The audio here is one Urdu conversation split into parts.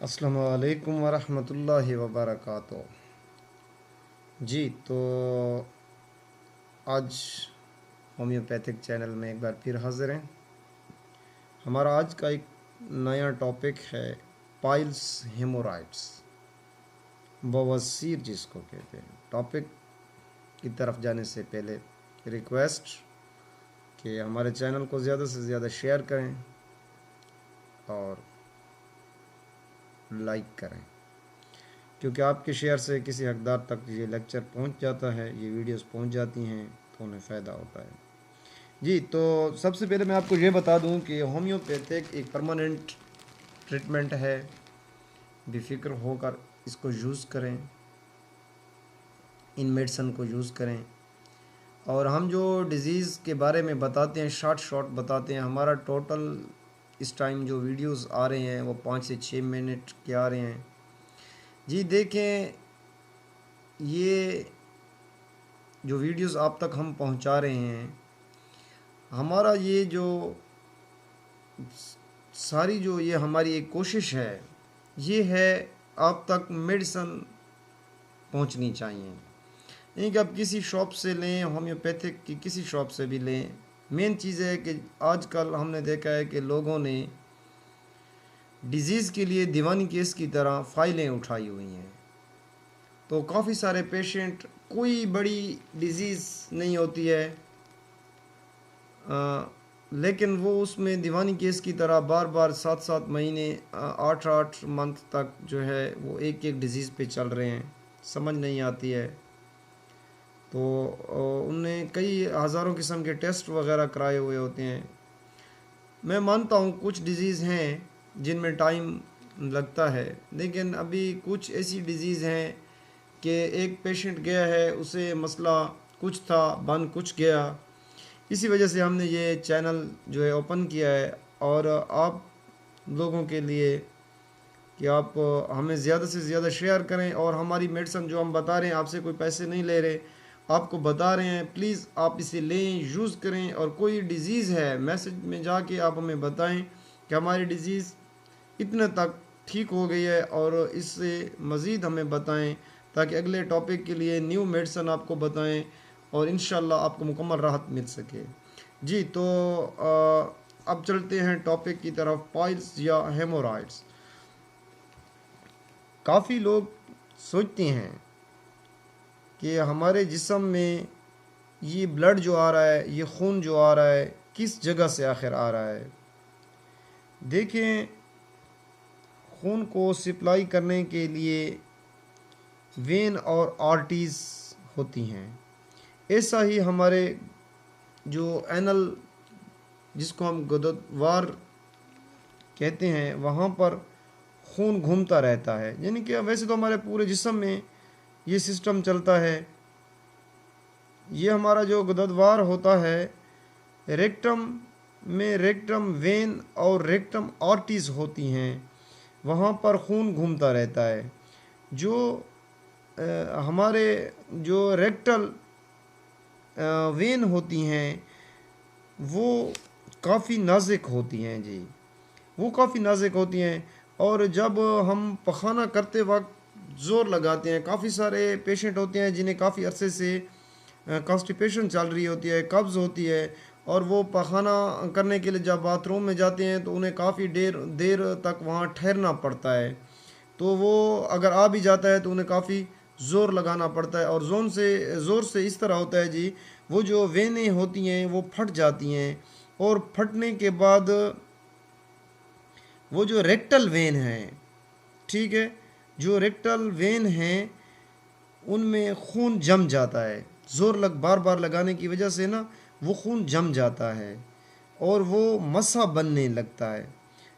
السلام علیکم ورحمۃ اللہ وبرکاتہ۔ جی تو آج ہومیوپیتھک چینل میں ایک بار پھر حاضر ہیں۔ ہمارا آج کا ایک نیا ٹاپک ہے پائلس ہیمورائڈس، بواسیر جس کو کہتے ہیں۔ ٹاپک کی طرف جانے سے پہلے ریکویسٹ کہ ہمارے چینل کو زیادہ سے زیادہ شیئر کریں اور لائک کریں، کیونکہ آپ کے شیئر سے کسی حقدار تک یہ لیکچر پہنچ جاتا ہے، یہ ویڈیوز پہنچ جاتی ہیں تو انہیں فائدہ ہوتا ہے۔ جی تو سب سے پہلے میں آپ کو یہ بتا دوں کہ ہومیوپیتھک ایک پرماننٹ ٹریٹمنٹ ہے، بے فکر ہو کر اس کو یوز کریں، ان میڈیسن کو یوز کریں۔ اور ہم جو ڈیزیز کے بارے میں بتاتے ہیں شارٹ بتاتے ہیں۔ ہمارا ٹوٹل اس ٹائم جو ویڈیوز آ رہے ہیں وہ 5 سے 6 منٹ کے آ رہے ہیں۔ جی دیکھیں، یہ جو ویڈیوز آپ تک ہم پہنچا رہے ہیں، ہمارا یہ جو ساری جو یہ ہماری ایک کوشش ہے، یہ ہے آپ تک میڈیسن پہنچنی چاہیے۔ نہیں کہ آپ کسی شاپ سے لیں، ہومیوپیتھک کی کسی شاپ سے بھی لیں۔ مین چیز ہے کہ آج کل ہم نے دیکھا ہے کہ لوگوں نے ڈیزیز کے لیے دیوانی کیس کی طرح فائلیں اٹھائی ہوئی ہیں، تو کافی سارے پیشنٹ، کوئی بڑی ڈیزیز نہیں ہوتی ہے، لیکن وہ اس میں دیوانی کیس کی طرح بار بار 7 مہینے 8 منتھ تک جو ہے وہ ایک ڈیزیز پہ چل رہے ہیں، سمجھ نہیں آتی ہے۔ تو ان نے کئی ہزاروں قسم کے ٹیسٹ وغیرہ کرائے ہوئے ہوتے ہیں۔ میں مانتا ہوں کچھ ڈیزیز ہیں جن میں ٹائم لگتا ہے، لیکن ابھی کچھ ایسی ڈیزیز ہیں کہ ایک پیشنٹ گیا ہے، اسے مسئلہ کچھ تھا، بن کچھ گیا۔ اسی وجہ سے ہم نے یہ چینل جو ہے اوپن کیا ہے، اور آپ لوگوں کے لیے کہ آپ ہمیں زیادہ سے زیادہ شیئر کریں، اور ہماری میڈیسن جو ہم بتا رہے ہیں، آپ سے کوئی پیسے نہیں لے رہے، آپ کو بتا رہے ہیں، پلیز آپ اسے لیں، یوز کریں۔ اور کوئی ڈیزیز ہے، میسج میں جا کے آپ ہمیں بتائیں کہ ہماری ڈیزیز اتنے تک ٹھیک ہو گئی ہے، اور اس سے مزید ہمیں بتائیں تاکہ اگلے ٹاپک کے لیے نیو میڈیسن آپ کو بتائیں اور انشاءاللہ آپ کو مکمل راحت مل سکے۔ جی تو اب چلتے ہیں ٹاپک کی طرف، پائلس یا ہیمورائڈس۔ کافی لوگ سوچتے ہیں کہ ہمارے جسم میں یہ بلڈ جو آ رہا ہے، یہ خون جو آ رہا ہے، کس جگہ سے آخر آ رہا ہے۔ دیکھیں، خون کو سپلائی کرنے کے لیے وین اور آرٹریز ہوتی ہیں۔ ایسا ہی ہمارے جو اینل، جس کو ہم گدودوار کہتے ہیں، وہاں پر خون گھومتا رہتا ہے، یعنی کہ ویسے تو ہمارے پورے جسم میں یہ سسٹم چلتا ہے۔ یہ ہمارا جو گدودوار ہوتا ہے، ریکٹم میں ریکٹم وین اور ریکٹم آرٹریز ہوتی ہیں، وہاں پر خون گھومتا رہتا ہے۔ جو ہمارے جو ریکٹل وین ہوتی ہیں وہ کافی نازک ہوتی ہیں، جی وہ کافی نازک ہوتی ہیں، اور جب ہم پخانہ کرتے وقت زور لگاتے ہیں، کافی سارے پیشنٹ ہوتے ہیں جنہیں کافی عرصے سے کانسٹیپیشن چل رہی ہوتی ہے، قبض ہوتی ہے، اور وہ پخانہ کرنے کے لیے جب باتھ روم میں جاتے ہیں تو انہیں کافی دیر تک وہاں ٹھہرنا پڑتا ہے۔ تو وہ اگر آ بھی جاتا ہے تو انہیں کافی زور لگانا پڑتا ہے، اور زور سے اس طرح ہوتا ہے جی، وہ جو وینیں ہوتی ہیں وہ پھٹ جاتی ہیں، اور پھٹنے کے بعد وہ جو ریکٹل وین ہیں، ٹھیک ہے، جو ریکٹل وین ہیں ان میں خون جم جاتا ہے، بار بار لگانے کی وجہ سے نا وہ خون جم جاتا ہے اور وہ مسا بننے لگتا ہے۔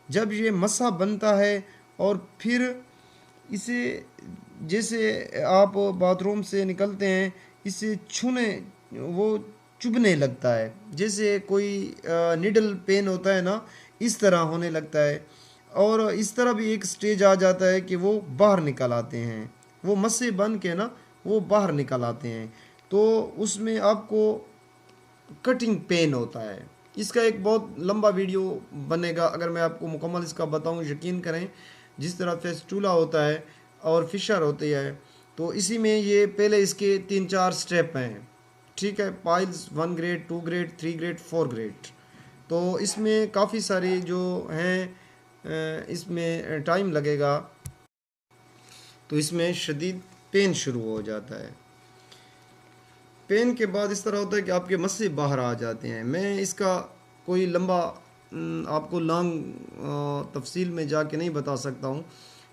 جب یہ مسا بنتا ہے اور پھر اسے، جیسے آپ باتھ روم سے نکلتے ہیں، اسے وہ چبھنے لگتا ہے، جیسے کوئی نیڈل پین ہوتا ہے نا، اس طرح ہونے لگتا ہے، اور اس طرح بھی ایک سٹیج آ جاتا ہے کہ وہ باہر نکل آتے ہیں، وہ مسے بن کے نا وہ باہر نکل آتے ہیں، تو اس میں آپ کو کٹنگ پین ہوتا ہے۔ اس کا ایک بہت لمبا ویڈیو بنے گا، اگر میں آپ کو مکمل اس کا بتاؤں، یقین کریں جس طرح فیسٹولا ہوتا ہے اور فشر ہوتی ہے، تو اسی میں یہ پہلے اس کے 3-4 سٹیپ ہیں، ٹھیک ہے، piles 1 grade 2 grade 3 grade 4 grade. تو اس میں کافی ساری جو ہیں اس میں ٹائم لگے گا، تو اس میں شدید پین شروع ہو جاتا ہے. پین کے بعد اس طرح ہوتا ہے کہ آپ کے مسئلے باہر آ جاتے ہیں. میں اس کا کوئی لمبا آپ کو لانگ تفصیل میں جا کے نہیں بتا سکتا ہوں.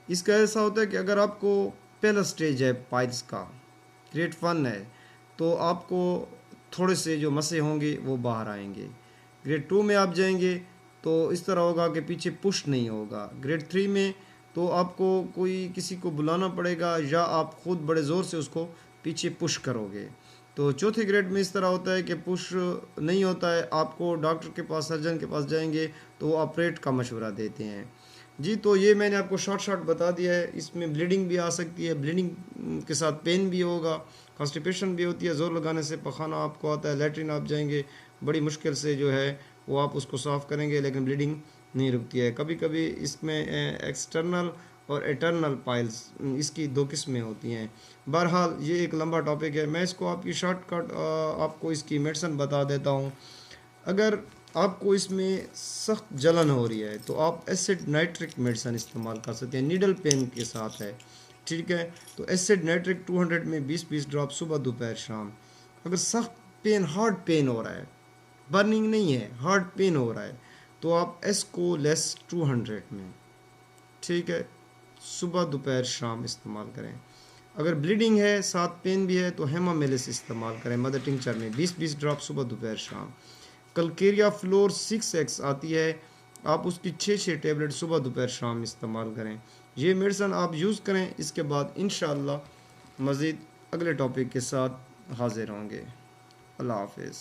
اس کا ایسا ہوتا ہے کہ اگر آپ کو پہلا سٹیج ہے پائلز کا، گریڈ 1 ہے، تو آپ کو تھوڑے سے جو مسئلے ہوں گے وہ باہر آئیں گے. گریڈ 2 میں آپ جائیں گے تو اس طرح ہوگا کہ پیچھے پش نہیں ہوگا. گریڈ 3 میں تو آپ کو کوئی کسی کو بلانا پڑے گا یا آپ خود بڑے زور سے اس کو پیچھے پش کرو گے. تو چوتھے گریڈ میں اس طرح ہوتا ہے کہ پش نہیں ہوتا ہے، آپ کو ڈاکٹر کے پاس سرجن کے پاس جائیں گے تو وہ آپریٹ کا مشورہ دیتے ہیں. جی تو یہ میں نے آپ کو شارٹ بتا دیا ہے. اس میں بلیڈنگ بھی آ سکتی ہے، بلیڈنگ کے ساتھ پین بھی ہوگا، کانسٹیپیشن بھی ہوتی ہے، زور لگانے سے پخانہ آپ کو آتا ہے، لیٹرین آپ جائیں گے بڑی مشکل سے جو ہے وہ آپ اس کو صاف کریں گے، لیکن بلیڈنگ نہیں رکتی ہے. کبھی کبھی اس میں ایکسٹرنل اور اٹرنل پائلز، اس کی 2 قسمیں ہوتی ہیں. بہرحال یہ ایک لمبا ٹاپک ہے، میں اس کو آپ کی شارٹ کٹ آپ کو اس کی میڈیسن بتا دیتا ہوں. اگر آپ کو اس میں سخت جلن ہو رہی ہے تو آپ ایسڈ نائٹرک میڈیسن استعمال کر سکتے ہیں، نیڈل پین کے ساتھ ہے، ٹھیک ہے. تو ایسڈ نائٹرک 200 میں 20 ڈراپ صبح دوپہر شام. اگر سخت پین ہارٹ پین ہو رہا ہے، برننگ نہیں ہے، ہارٹ پین ہو رہا ہے، تو آپ ایس کو لیس 200 میں، ٹھیک ہے، صبح دوپہر شام استعمال کریں. اگر بلیڈنگ ہے ساتھ پین بھی ہے تو ہیما میلس استعمال کریں مدر ٹنکچر میں 20 ڈراپ صبح دوپہر شام. کلکیریا فلور 6X آتی ہے، آپ اس کی 6 ٹیبلٹ صبح دوپہر شام استعمال کریں. یہ میڈیسن آپ یوز کریں، اس کے بعد انشاءاللہ مزید اگلے ٹاپک کے ساتھ حاضر ہوں گے. اللہ حافظ.